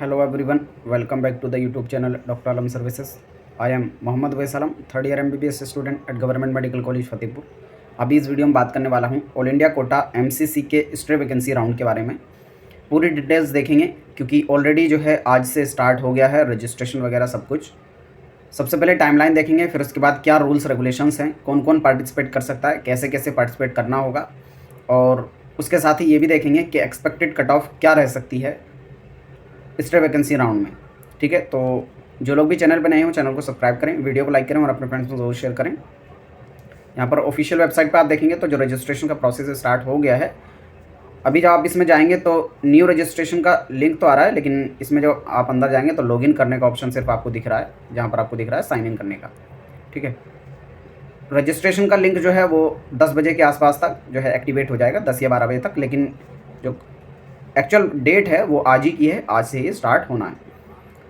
Hello everyone, welcome back to the YouTube channel Dr. Alam Services. I am Mohammad Wais Alam, third year MBBS student at government medical college Fatehpur. अभी इस video में बात करने वाला हूँ all India quota MCC के stray vacancy round के बारे में। पूरी डिटेल्स देखेंगे क्योंकि ऑलरेडी जो है आज से स्टार्ट हो गया है रजिस्ट्रेशन वगैरह सब कुछ। सबसे पहले टाइमलाइन देखेंगे, फिर उसके बाद क्या रूल्स रेगुलेशंस हैं, कौन कौन पार्टिसिपेट कर सकता है, कैसे कैसे पार्टिसिपेट करना होगा, और उसके साथ ही ये भी देखेंगे कि एक्सपेक्टेड कट ऑफ क्या रह सकती है स्ट्रे वैकेंसी राउंड में। ठीक है, तो जो लोग भी चैनल पर नए हो चैनल को सब्सक्राइब करें, वीडियो को लाइक करें और अपने फ्रेंड्स को जरूर शेयर करें। यहाँ पर ऑफिशियल वेबसाइट पर आप देखेंगे तो जो रजिस्ट्रेशन का प्रोसेस स्टार्ट हो गया है। अभी जब आप इसमें जाएंगे तो न्यू रजिस्ट्रेशन का लिंक तो आ रहा है, लेकिन इसमें जो आप अंदर जाएंगे तो लॉगिन करने का ऑप्शन सिर्फ आपको दिख रहा है, जहाँ पर आपको दिख रहा है साइन इन करने का। ठीक है, रजिस्ट्रेशन का लिंक जो है वो 10 बजे के आसपास तक जो है एक्टिवेट हो जाएगा, 10 या 12 बजे तक, लेकिन जो एक्चुअल डेट है वो आज ही की है, आज से ही स्टार्ट होना है।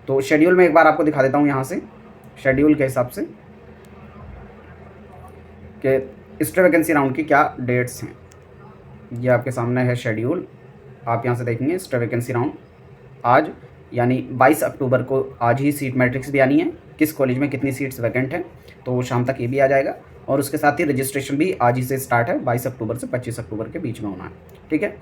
तो शेड्यूल में एक बार आपको दिखा देता हूँ यहाँ से शेड्यूल के हिसाब से कि स्ट्रे वैकेंसी राउंड की क्या डेट्स हैं। ये आपके सामने है शेड्यूल, आप यहाँ से देखेंगे स्ट्रे वैकेंसी राउंड आज यानी 22 अक्टूबर को आज ही सीट मैट्रिक्स भी आनी है, किस कॉलेज में कितनी सीट्स वैकेंट हैं, तो शाम तक ये भी आ जाएगा। और उसके साथ ही रजिस्ट्रेशन भी आज ही से स्टार्ट है, 22 अक्टूबर से 25 अक्टूबर के बीच में होना है। ठीक है,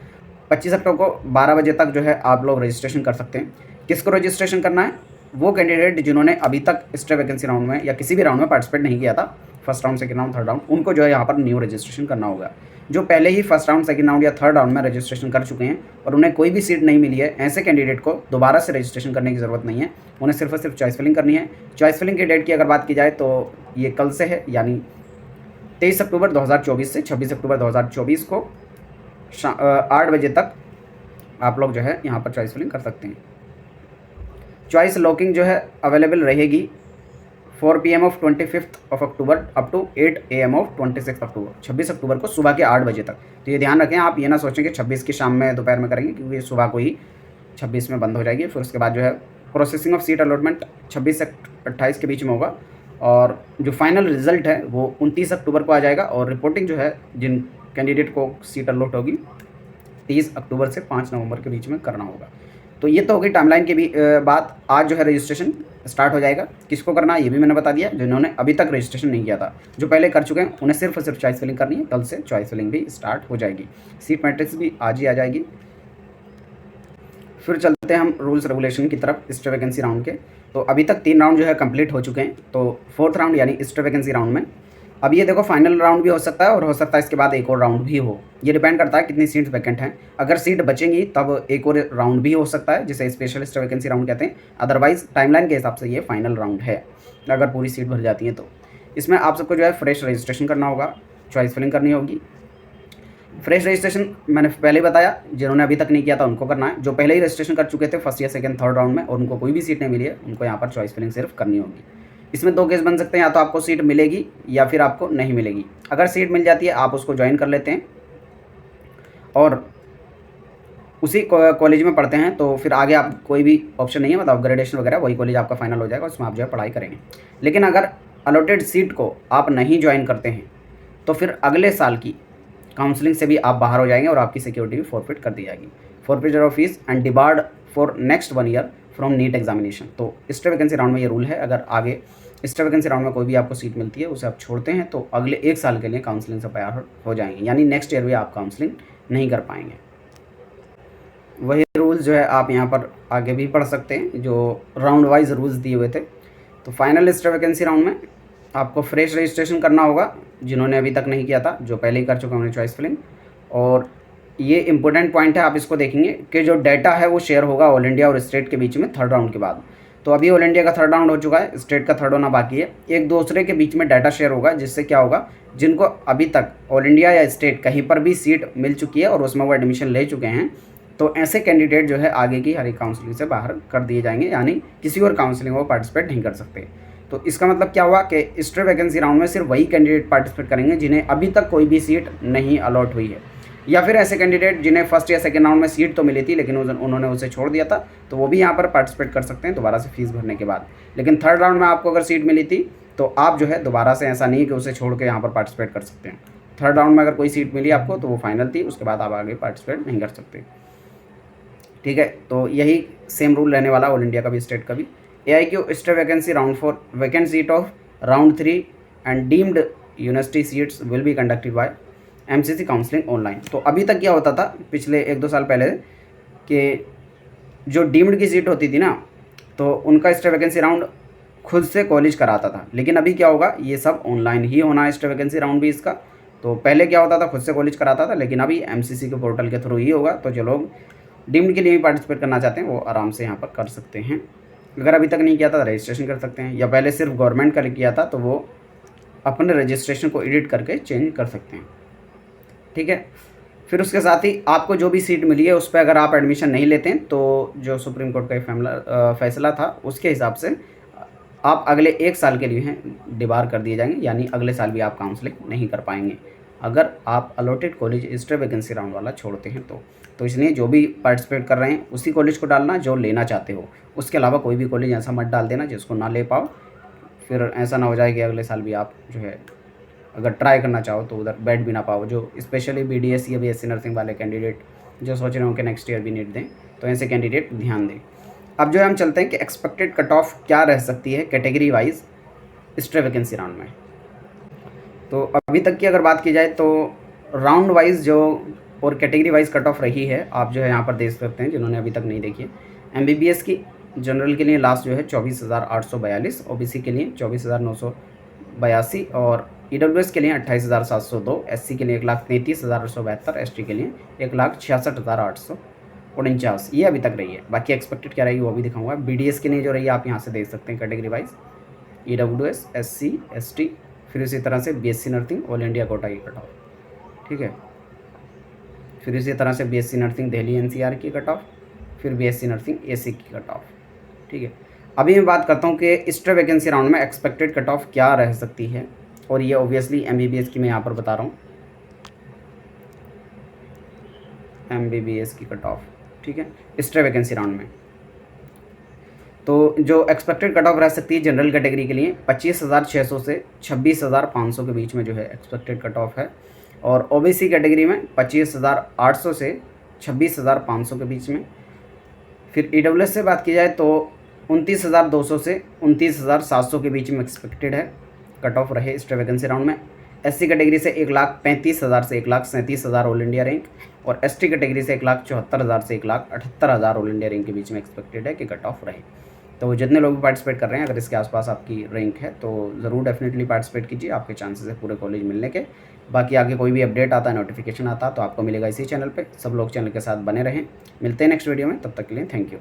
25 अक्टूबर को 12 बजे तक जो है आप लोग रजिस्ट्रेशन कर सकते हैं। किसको रजिस्ट्रेशन करना है? वो कैंडिडेट जिन्होंने अभी तक स्ट्रे वैकेंसी राउंड में या किसी भी राउंड में पार्टिसिपेट नहीं किया था, first round, second round, third round, उनको जो है यहाँ पर न्यू रजिस्ट्रेशन करना होगा। जो पहले ही फर्स्ट राउंड, सेकंड राउंड या थर्ड राउंड में रजिस्ट्रेशन कर चुके हैं और उन्हें कोई भी सीट नहीं मिली है, ऐसे कैंडिडेट को दोबारा से रजिस्ट्रेशन करने की ज़रूरत नहीं है। उन्हें सिर्फ और सिर्फ चॉइस फिलिंग करनी है। चॉइस फिलिंग की डेट की अगर बात की जाए तो ये कल से है, यानी 23 अक्टूबर 2024 से 26 अक्टूबर 2024 को 8 बजे तक आप लोग जो है यहाँ पर चॉइस फिलिंग कर सकते हैं। चॉइस लॉकिंग जो है अवेलेबल रहेगी 4 PM of 25 October up to 8 AM of 26 October, 26 अक्टूबर को सुबह के 8 बजे तक। तो ये ध्यान रखें, आप ये ना सोचें कि 26 की शाम में दोपहर में करेंगे, क्योंकि सुबह को ही 26 में बंद हो जाएगी। फिर उसके बाद जो है प्रोसेसिंग ऑफ सीट अलॉटमेंट 26 से 28 के बीच में होगा, और जो फाइनल रिजल्ट है वो 29 अक्टूबर को आ जाएगा। और रिपोर्टिंग जो है जिन कैंडिडेट को सीट अलॉट होगी 30 अक्टूबर से 5 नवंबर के बीच में करना होगा। तो ये तो होगी टाइमलाइन की भी बात। आज जो है रजिस्ट्रेशन स्टार्ट हो जाएगा। किसको करना है ये भी मैंने बता दिया, जिन्होंने अभी तक रजिस्ट्रेशन नहीं किया था। जो पहले कर चुके हैं उन्हें सिर्फ और सिर्फ चॉइस फिलिंग करनी है। कल से चॉइस फिलिंग भी स्टार्ट हो जाएगी, सीट मैट्रिक्स भी आज ही आ जाएगी। फिर चलते हैं हम रूल्स रेगुलेशन की तरफ स्ट्रे वैकेंसी राउंड के। तो अभी तक 3 राउंड जो है कंप्लीट हो चुके हैं। तो 4th राउंड यानी स्ट्रे वैकेंसी राउंड में अब ये देखो फाइनल राउंड भी हो सकता है और हो सकता है इसके बाद एक और राउंड भी हो। ये डिपेंड करता है कितनी सीट्स वैकेंट हैं। अगर सीट बचेंगी तब एक और राउंड भी हो सकता है, जिसे स्पेशल स्ट्रे वैकेंसी राउंड कहते हैं। अदरवाइज टाइमलाइन के हिसाब से ये फाइनल राउंड है, अगर पूरी सीट भर जाती है तो। इसमें आप सबको जो है फ्रेश रजिस्ट्रेशन करना होगा, चॉइस फिलिंग करनी होगी। फ्रेश रजिस्ट्रेशन मैंने पहले बताया, जिन्होंने अभी तक नहीं किया था उनको करना है। जो पहले ही रजिस्ट्रेशन कर चुके थे फर्स्ट या सेकंड, थर्ड राउंड में और उनको कोई भी सीट नहीं मिली है, उनको यहाँ पर चॉइस फिलिंग सिर्फ करनी होगी। इसमें 2 केस बन सकते हैं, या तो आपको सीट मिलेगी या फिर आपको नहीं मिलेगी। अगर सीट मिल जाती है आप उसको ज्वाइन कर लेते हैं और उसी कॉलेज में पढ़ते हैं, तो फिर आगे आप कोई भी ऑप्शन नहीं है, मतलब अपग्रेडेशन वगैरह, वही कॉलेज आपका फाइनल हो जाएगा, उसमें आप जो है पढ़ाई करेंगे। लेकिन अगर अलॉटेड सीट को आप नहीं ज्वाइन करते हैं तो फिर अगले साल की काउंसलिंग से भी आप बाहर हो जाएंगे और आपकी सिक्योरिटी भी फॉरफिट कर दी जाएगी। Forfeiture of fees and debarred for next 1 year from NEET examination. तो स्ट्रे वैकेंसी राउंड में ये रूल है, अगर आगे स्ट्रे वैकेंसी राउंड में कोई भी आपको सीट मिलती है उसे आप छोड़ते हैं तो अगले 1 साल के लिए काउंसलिंग से बाहर हो जाएंगे, यानी नेक्स्ट ईयर भी आप काउंसलिंग नहीं कर पाएंगे। वही रूल्स जो है आप यहाँ पर आगे भी पढ़ सकते हैं, जो राउंड वाइज रूल्स दिए हुए थे। तो फाइनल स्ट्रे वैकेंसी राउंड में आपको फ्रेश रजिस्ट्रेशन करना होगा, जिन्होंने अभी तक नहीं किया था। जो पहले ही कर चुके हैं उन्हें चॉइस फिलिंग। और ये इंपॉर्टेंट पॉइंट है, आप इसको देखेंगे कि जो डाटा है वो शेयर होगा ऑल इंडिया और स्टेट के बीच में थर्ड राउंड के बाद। तो अभी ऑल इंडिया का थर्ड राउंड हो चुका है, स्टेट का थर्ड होना बाकी है। एक दूसरे के बीच में डाटा शेयर होगा, जिससे क्या होगा, जिनको अभी तक ऑल इंडिया या स्टेट कहीं पर भी सीट मिल चुकी है और उसमें वो एडमिशन ले चुके हैं, तो ऐसे कैंडिडेट जो है आगे की हर एक काउंसलिंग से बाहर कर दिए जाएंगे, यानी किसी और काउंसलिंग में वो पार्टिसिपेट नहीं कर सकते। तो इसका मतलब क्या हुआ कि स्ट्रे वैकेंसी राउंड में सिर्फ वही कैंडिडेट पार्टिसिपेट करेंगे जिन्हें अभी तक कोई भी सीट नहीं अलॉट हुई है, या फिर ऐसे कैंडिडेट जिन्हें फर्स्ट या सेकंड राउंड में सीट तो मिली थी लेकिन उन्होंने उसे छोड़ दिया था, तो वो भी यहाँ पर पार्टिसिपेट कर सकते हैं दोबारा से फीस भरने के बाद। लेकिन थर्ड राउंड में आपको अगर सीट मिली थी तो आप जो है दोबारा से, ऐसा नहीं है कि उसे छोड़ के यहाँ पर पार्टिसिपेट कर सकते हैं। थर्ड राउंड में अगर कोई सीट मिली आपको तो वो फाइनल थी, उसके बाद आप आगे पार्टिसिपेट नहीं कर सकते। ठीक है, तो यही सेम रूल रहने वाला ऑल इंडिया का भी, स्टेट का भी। AIQ state vacancy round 4 vacant seat of round 3 and deemed university seats will be conducted by MCC counselling online. तो अभी तक क्या होता था पिछले 1-2 साल पहले कि जो डीम्ड की सीट होती थी ना, तो उनका स्टेट वैकेंसी राउंड खुद से कॉलेज कराता था, लेकिन अभी क्या होगा, ये सब ऑनलाइन ही होना है स्टेट वैकेंसी राउंड भी इसका। तो पहले क्या होता था, खुद से कॉलेज कराता था, लेकिन अभी MCC के पोर्टल के थ्रू ही होगा। तो जो लोग डीम्ड के लिए भी पार्टिसिपेट करना चाहते हैं वो आराम से यहाँ पर कर सकते हैं। अगर अभी तक नहीं किया था तो रजिस्ट्रेशन कर सकते हैं, या पहले सिर्फ गवर्नमेंट का किया था तो वो अपने रजिस्ट्रेशन को एडिट करके चेंज कर सकते हैं। ठीक है। फिर उसके साथ ही आपको जो भी सीट मिली है उस पर अगर आप एडमिशन नहीं लेते हैं तो जो सुप्रीम कोर्ट का फैसला था उसके हिसाब से आप अगले 1 साल के लिए हैं डिबार कर दिए जाएंगे, यानी अगले साल भी आप काउंसलिंग नहीं कर पाएंगे अगर आप allotted college state vacancy round वाला छोड़ते हैं तो इसलिए जो भी पार्टिसिपेट कर रहे हैं उसी कॉलेज को डालना जो लेना चाहते हो। उसके अलावा कोई भी कॉलेज ऐसा मत डाल देना जिसको ना ले पाओ, फिर ऐसा ना हो जाए कि अगले साल भी आप जो है अगर ट्राई करना चाहो तो उधर बैठ भी ना पाओ। जो स्पेशली BDS या BSc नर्सिंग वाले कैंडिडेट जो सोच रहे हो कि नेक्स्ट ईयर भी नीट दें, तो ऐसे कैंडिडेट ध्यान दें। अब जो है हम चलते हैं कि एक्सपेक्टेड कट ऑफ क्या रह सकती है category wise state vacancy round में। तो अभी तक की अगर बात की जाए तो राउंड वाइज जो और कैटेगरी वाइज कट ऑफ रही है आप जो है यहाँ पर देख सकते हैं, जिन्होंने अभी तक नहीं देखी है। MBBS की जनरल के लिए लास्ट जो है 24,842, OBC के लिए 24,982 और EWS के लिए 28,702, SC के लिए 1,33,872, ST के लिए 1,66,849। ये अभी तक रही है। बाकी एक्सपेक्टेड क्या रहेगी वो भी दिखाऊंगा। BDS के लिए जो रही है आप यहाँ से देख सकते हैं category wise, EWS, SC, ST, फिर इसी तरह से BSc nursing all India Kota की कट ऑफ। ठीक है। फिर इसी तरह से BSc नर्सिंग दिल्ली NCR की कट ऑफ, फिर BSc नर्सिंग AC की कट ऑफ। ठीक है। अभी मैं बात करता हूँ कि स्टेट वैकेंसी राउंड में एक्सपेक्टेड कट ऑफ क्या रह सकती है, और ये ऑब्वियसली MBBS की मैं यहाँ पर बता रहा हूँ, MBBS की कट ऑफ। ठीक है। स्टेट वैकेंसी राउंड में तो जो एक्सपेक्टेड कट ऑफ रह सकती है जनरल कैटेगरी के लिए 25,600 से 26,500 के बीच में जो है एक्सपेक्टेड कट ऑफ है, और OBC कैटेगरी में 25,800 से 26,500 के बीच में। फिर EWS से बात की जाए तो 29,200 से 29,700 के बीच में एक्सपेक्टेड है कट ऑफ रहे स्टेट वैकेंसी राउंड में। SC कैटेगरी से 1,35,000 से 1,37,000 ऑल इंडिया रैंक, और ST कैटेगरी से 1,74,000 से 1,78,000 ऑल इंडिया रैंक के बीच में एक्सपेक्टेड है कि कट ऑफ रहे। तो जितने लोग भी पार्टिसिपेट कर रहे हैं अगर इसके आसपास आपकी रैंक है तो ज़रूर डेफिनेटली पार्टिसिपेट कीजिए, आपके चांसेस है पूरे कॉलेज मिलने के। बाकी आगे कोई भी अपडेट आता है, नोटिफिकेशन आता है तो आपको मिलेगा इसी चैनल पे। सब लोग चैनल के साथ बने रहें। मिलते हैं नेक्स्ट वीडियो में, तब तक के लिए थैंक यू।